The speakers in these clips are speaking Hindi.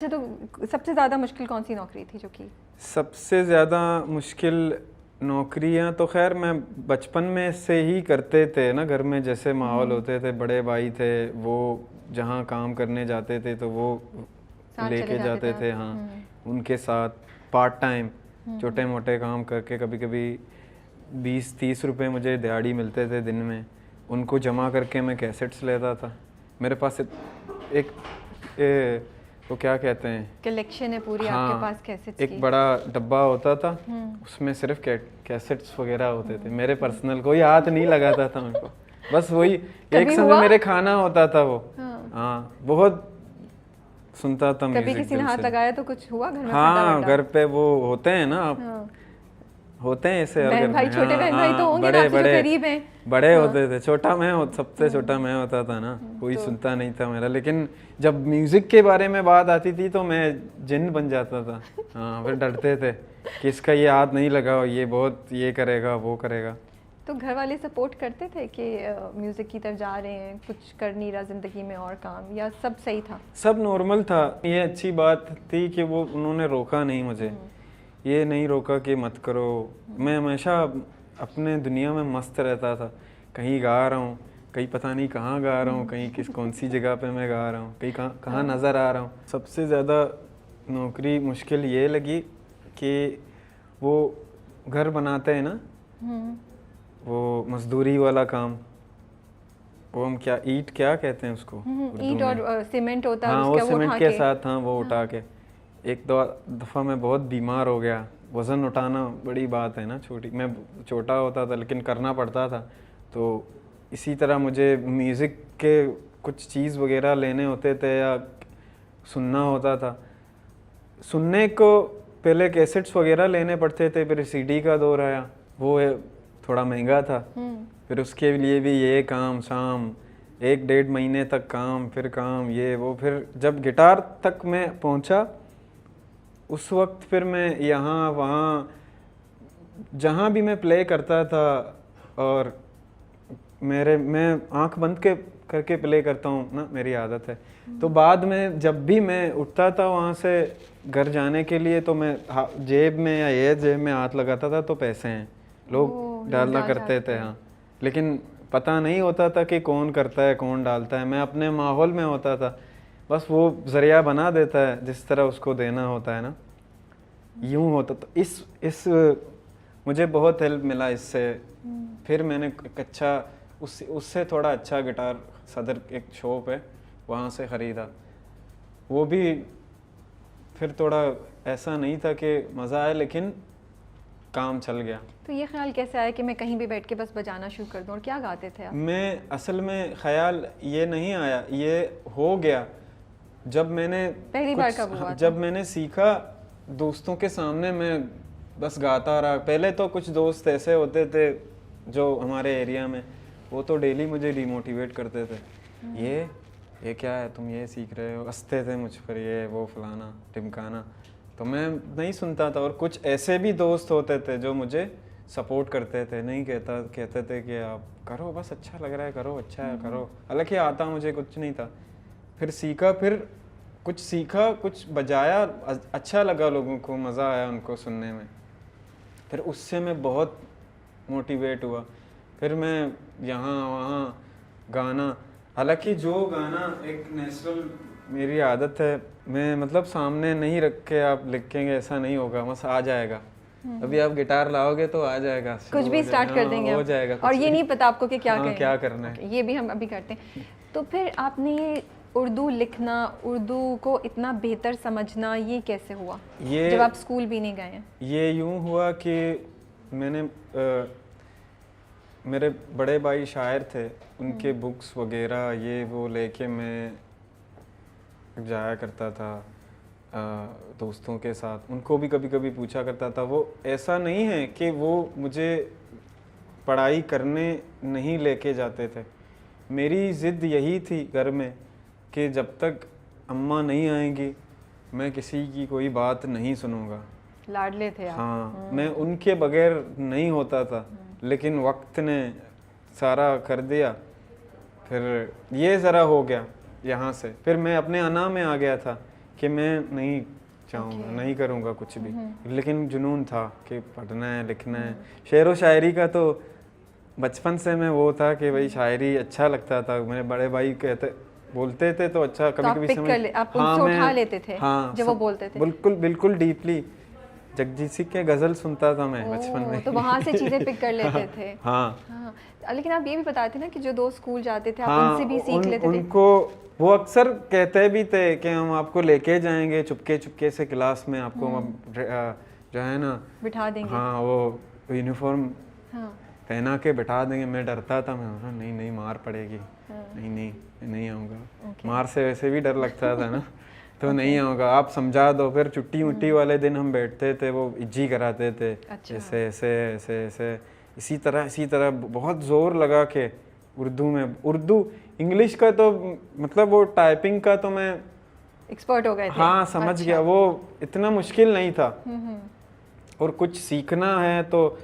अच्छा, तो सबसे ज़्यादा मुश्किल कौन सी नौकरी थी जो की? सबसे ज़्यादा मुश्किल नौकरियां तो खैर मैं बचपन में से ही करते थे ना, घर में जैसे माहौल होते थे, बड़े भाई थे वो जहाँ काम करने जाते थे तो वो साथ चले लेके जाते जाते थे थे। आप? हाँ, उनके साथ पार्ट टाइम छोटे मोटे काम करके कभी कभी 20-30 रुपए मुझे दिहाड़ी मिलते थे दिन में, उनको जमा करके मैं कैसेट्स लेता था। मेरे पास एक वो क्या कहते हैं, कलेक्शन है पूरी आपके हाँ, पास कैसेट्स एक की? बड़ा डब्बा होता था, उसमें सिर्फ कैसेट्स वगैरह होते थे मेरे पर्सनल। कोई हाथ नहीं लगाता था उनको, बस वही एक समय हुआ? मेरे खाना होता था वो। हाँ। हाँ, बहुत सुनता था कभी म्यूजिक किसी ने दिल हाथ से। लगाया तो कुछ हुआ घर में? हाँ, फटा घर पे वो होते हैं ना, हाँ। होते हैं ऐसे हर घर बहन भाई, में। छोटे हाँ बहन भाई तो हाँ, होंगे ना बड़े आपसे जो बड़े करीब हैं। बड़े हाँ। होते थे, छोटा मैं सबसे छोटा मैं होता था ना, कोई तो सुनता नहीं था मेरा। लेकिन जब म्यूजिक के बारे में बात आती थी तो मैं जिन बन जाता था। हाँ, फिर डरते थे कि इसका ये हाथ नहीं लगाओ, ये बहुत ये करेगा वो करेगा। तो घर वाले सपोर्ट करते थे कि म्यूज़िक की तरफ जा रहे हैं, कुछ कर नहीं रहा ज़िंदगी में और काम, या सब सही था? सब नॉर्मल था। ये अच्छी बात थी कि वो उन्होंने रोका नहीं मुझे, ये नहीं रोका कि मत करो। मैं हमेशा अपने दुनिया में मस्त रहता था, कहीं गा रहा हूँ, कहीं पता नहीं कहाँ गा रहा हूँ, कहीं कौन सी जगह पे मैं गा रहा हूँ, कहीं कहाँ नज़र आ रहा हूँ। सबसे ज़्यादा नौकरी मुश्किल ये लगी कि वो घर बनाते हैं ना, वो मजदूरी वाला काम, वो हम क्या ईंट क्या कहते हैं उसको ईंट और सीमेंट होता है हाँ, वो उसका, वो सीमेंट उठा के के। साथ, हाँ, वो उठा के। एक दो दफ़ा मैं बहुत बीमार हो गया। वज़न उठाना बड़ी बात है ना, छोटी, मैं छोटा होता था लेकिन करना पड़ता था। तो इसी तरह मुझे म्यूज़िक के कुछ चीज़ वगैरह लेने होते थे या सुनना होता था। सुनने को पहले कैसेट्स वगैरह लेने पड़ते थे, फिर सीडी का दौर आया, वो थोड़ा महंगा था। फिर उसके लिए भी ये काम शाम, 1-1.5 महीने तक काम, फिर काम ये वो। फिर जब गिटार तक मैं पहुंचा उस वक्त फिर मैं यहाँ वहाँ जहाँ भी मैं प्ले करता था, और मैं आंख बंद करके प्ले करता हूँ ना, मेरी आदत है। तो बाद में जब भी मैं उठता था वहाँ से घर जाने के लिए, तो मैं जेब में या ये जेब में हाथ लगाता था तो पैसे हैं, लोग डालना करते थे। हाँ, लेकिन पता नहीं होता था कि कौन करता है कौन डालता है। मैं अपने माहौल में होता था, बस वो ज़रिया बना देता है जिस तरह उसको देना होता है ना, यूँ होता। तो इस मुझे बहुत हेल्प मिला इससे। फिर मैंने एक अच्छा उससे थोड़ा अच्छा गिटार सदर एक शॉप है वहाँ से ख़रीदा। वो भी फिर थोड़ा ऐसा नहीं था कि मज़ा आया, लेकिन काम चल गया। तो ये ख्याल कैसे आया कि मैं कहीं भी बैठ के बस बजाना शुरू कर दूं? और क्या गाते थे आप? मैं असल में ख्याल ये नहीं आया, ये हो गया जब मैंने पहली बार कब हुआ था? जब मैंने सीखा दोस्तों के सामने, मैं बस गाता रहा। पहले तो कुछ दोस्त ऐसे होते थे जो हमारे एरिया में, वो तो डेली मुझे डिमोटिवेट करते थे, ये क्या है, तुम ये सीख रहे हो, हंसते थे मुझ पर, ये वो फलाना टिमकाना। तो मैं नहीं सुनता था। और कुछ ऐसे भी दोस्त होते थे जो मुझे सपोर्ट करते थे, नहीं कहते थे कि आप करो, बस अच्छा लग रहा है करो, अच्छा है करो। हालांकि आता मुझे कुछ नहीं था। फिर सीखा, फिर कुछ सीखा, कुछ बजाया, अच्छा लगा, लोगों को मज़ा आया उनको सुनने में। फिर उससे मैं बहुत मोटिवेट हुआ। फिर मैं यहाँ वहाँ गाना, हालांकि जो गाना एक नेचुरल मेरी आदत है, मैं मतलब सामने नहीं रख के आप लिखेंगे ऐसा नहीं होगा, बस आ जाएगा। अभी आप गिटार लाओगे तो आ जाएगा, कुछ भी स्टार्ट कर देंगे हो जाएगा। और ये नहीं पता आपको कि क्या हाँ, करें, क्या करना है। ये भी हम अभी करते हैं। तो फिर आपने ये उर्दू लिखना, उर्दू को इतना बेहतर समझना, ये कैसे हुआ जब आप स्कूल भी नहीं गए हैं? ये यूँ हुआ कि मैंने मेरे बड़े भाई शायर थे, उनके बुक्स वगैरह ये वो लेके मैं जाया करता था दोस्तों के साथ। उनको भी कभी कभी पूछा करता था। वो ऐसा नहीं है कि वो मुझे पढ़ाई करने नहीं लेके जाते थे, मेरी ज़िद यही थी घर में कि जब तक अम्मा नहीं आएंगी मैं किसी की कोई बात नहीं सुनूंगा। लाडले थे आप? हाँ, मैं उनके बगैर नहीं होता था, लेकिन वक्त ने सारा कर दिया। फिर ये ज़रा हो गया यहाँ से, फिर मैं अपने अना में आ गया था कि मैं नहीं चाहूँगा, नहीं करूँगा कुछ भी, लेकिन जुनून था कि पढ़ना है, लिखना है। शेर व शायरी का तो बचपन से मैं वो था कि भाई शायरी अच्छा लगता था। मेरे बड़े भाई बोलते थे तो अच्छा, कभी कभी समझ, आप उनसे उठा लेते थे जब वो बोलते थे? बिल्कुल बिल्कुल डीपली जगजीत सिंह के गजल सुनता था मैं बचपन में, तो वहाँ से चीजें पिक कर लेते थे। हाँ। लेकिन आप ये भी बताते थे ना कि जो दोस्त स्कूल जाते थे आप उनसे भी सीख लेते थे। उनको वो अक्सर कहते भी थे कि हम आपको लेके जाएंगे चुपके चुपके से क्लास में, आपको जो है ना बिठा देंगे। हाँ, वो यूनिफॉर्म पहना के बैठा देंगे। मैं डरता था, मैं बोला नहीं मार पड़ेगी, नहीं आऊँगा। मार से वैसे भी डर लगता था ना, तो नहीं आऊँगा, आप समझा दो। फिर छुट्टी मुट्टी वाले दिन हम बैठते थे, वो इज्जी कराते थे, ऐसे ऐसे ऐसे ऐसे, इसी तरह बहुत जोर लगा के उर्दू इंग्लिश का तो मतलब वो टाइपिंग का तो मैं एक्सपर्ट हो गए थे। हाँ, समझ गया, वो इतना मुश्किल नहीं था। और कुछ सीखना है तो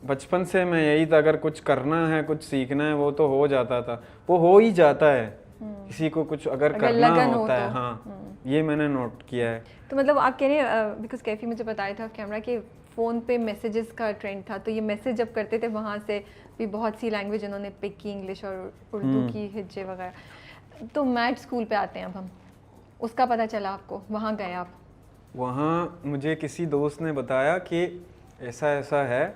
बचपन से मैं यही था, अगर कुछ करना है, कुछ सीखना है, वो तो हो जाता था, वो हो ही जाता है। किसी को कुछ अगर करना होता है, हाँ, ये मैंने नोट किया है। तो मतलब आप कह रहे हैं, बिकॉज कैफी मुझे बताया था कैमरा कि फ़ोन पे मैसेजेस का ट्रेंड था, तो ये मैसेज जब करते थे वहाँ से भी बहुत सी लैंग्वेज उन्होंने पिक की, इंग्लिश और उर्दू की हिज्जे वगैरह। तो मैट स्कूल पे आते हैं अब हम, उसका पता चला आपको, वहाँ गए आप? वहाँ मुझे किसी दोस्त ने बताया कि ऐसा है,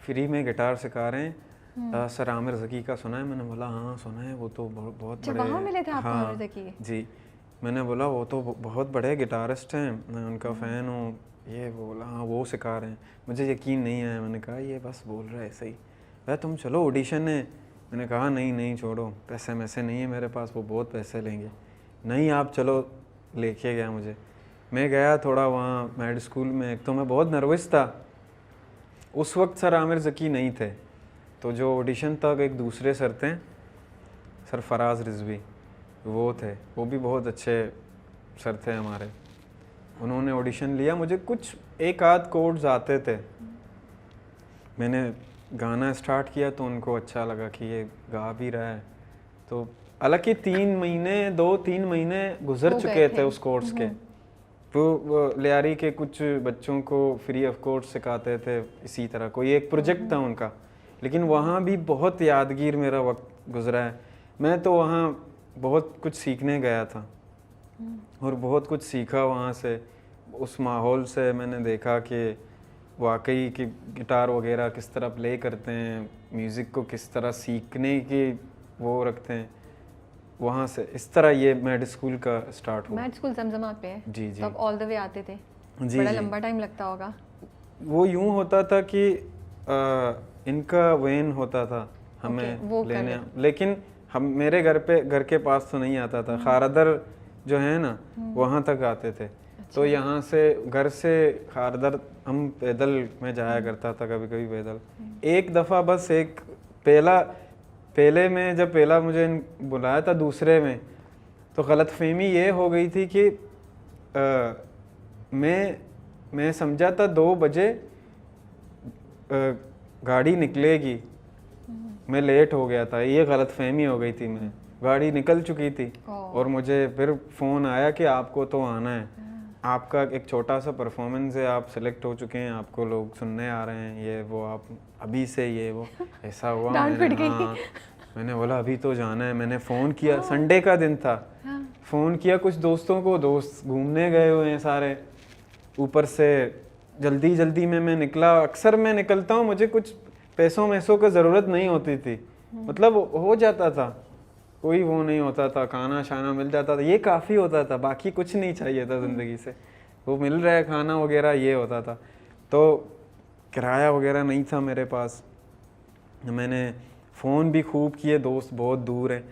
फ्री में गिटार सिखा रहे हैं, सर आमिर ज़की का सुना है? मैंने बोला हाँ सुना है, वो तो बहुत बड़े। वहाँ मिले थे आपको हाँ, आमिर ज़की? जी। मैंने बोला वो तो बहुत बड़े गिटारिस्ट हैं, मैं उनका फ़ैन हूँ। ये बोला हाँ वो सिखा रहे हैं। मुझे यकीन नहीं आया, मैंने कहा ये बस बोल रहा है ऐसे ही। भाई तुम चलो ऑडिशन है। मैंने कहा नहीं छोड़ो, पैसे वैसे नहीं है मेरे पास, वो बहुत पैसे लेंगे। नहीं आप चलो, लेके गया मुझे। मैं गया थोड़ा वहाँ मैड स्कूल में, तो मैं बहुत नर्वस था। उस वक्त सर आमिर ज़की नहीं थे, तो जो ऑडिशन तक एक दूसरे सर थे, सर फराज रिजवी, वो थे। वो भी बहुत अच्छे सर थे हमारे। उन्होंने ऑडिशन लिया, मुझे कुछ एक आध कोड्स आते थे। मैंने गाना स्टार्ट किया तो उनको अच्छा लगा कि ये गा भी रहा है। तो हालांकि 2-3 महीने गुजर चुके थे उस कोर्स के। वो लियारी के कुछ बच्चों को फ्री ऑफ कोर्स सिखाते थे, इसी तरह कोई एक प्रोजेक्ट था उनका। लेकिन वहाँ भी बहुत यादगीर मेरा वक्त गुजरा है। मैं तो वहाँ बहुत कुछ सीखने गया था और बहुत कुछ सीखा वहाँ से। उस माहौल से मैंने देखा कि वाकई कि गिटार वगैरह किस तरह प्ले करते हैं, म्यूज़िक को किस तरह सीखने की वो रखते हैं। वहाँ से इस तरह ये मैड स्कूल का स्टार्ट हुआ। मैड स्कूल जमजमात पे है? जी। तो आप ऑल द वे आते थे? जी, बड़ा लंबा टाइम लगता होगा। वो यूँ होता था कि इनका वैन होता था हमें लेने, लेकिन हम मेरे घर के पास तो नहीं आता था। खारदर जो है ना, वहाँ तक आते थे। तो यहाँ से घर से खारदर हम पैदल में जाया करता था, कभी कभी पैदल। एक दफ़ा बस एक पहले में जब पहला मुझे बुलाया था, दूसरे में तो गलतफहमी ये हो गई थी कि मैं समझा था 2 बजे गाड़ी निकलेगी, मैं लेट हो गया था। ये गलतफहमी हो गई थी, मैं गाड़ी निकल चुकी थी और मुझे फिर फ़ोन आया कि आपको तो आना है, आपका एक छोटा सा परफॉर्मेंस है, आप सेलेक्ट हो चुके हैं, आपको लोग सुनने आ रहे हैं, ये वो, आप अभी से ये वो। ऐसा हुआ। मैंने बोला अभी तो जाना है। मैंने फ़ोन किया, संडे का दिन था, फ़ोन किया कुछ दोस्तों को, दोस्त घूमने गए हुए हैं सारे। ऊपर से जल्दी में मैं निकला। अक्सर मैं निकलता हूँ, मुझे कुछ पैसों की ज़रूरत नहीं होती थी, मतलब हो जाता था, कोई वो नहीं होता था, खाना शाना मिल जाता था, ये काफ़ी होता था, बाकी कुछ नहीं चाहिए था ज़िंदगी से। वो मिल रहा है खाना वगैरह, ये होता था। तो किराया वगैरह नहीं था मेरे पास। मैंने फ़ोन भी खूब किए, दोस्त बहुत दूर है।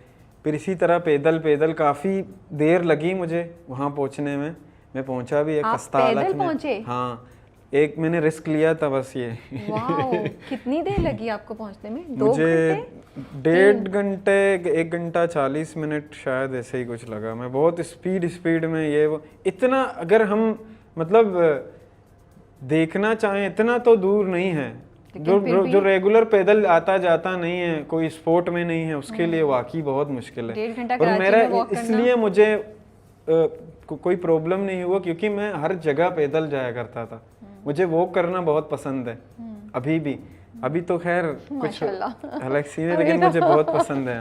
फिर इसी तरह पैदल काफ़ी देर लगी मुझे वहाँ पहुँचने में। मैं पहुँचा भी एक खस्ता हालत में। हाँ, एक मैंने रिस्क लिया था बस ये। वाओ, कितनी देर लगी आपको पहुँचने में? 2 मुझे घंटे? 1.5 घंटे, 1 घंटा 40 मिनट शायद, ऐसे ही कुछ लगा। मैं बहुत स्पीड में ये वो, इतना अगर हम मतलब देखना चाहें इतना तो दूर नहीं है। जो रेगुलर पैदल आता जाता नहीं है, कोई स्पोर्ट में नहीं है, उसके लिए वाकई बहुत मुश्किल है। 1.5 घंटा और मेरा इसलिए मुझे कोई प्रॉब्लम नहीं हुआ, क्योंकि मैं हर जगह पैदल जाया करता था। मुझे वॉक करना बहुत पसंद है अभी भी। अभी तो खैर कुछ अलग सीन है, लेकिन मुझे बहुत पसंद है।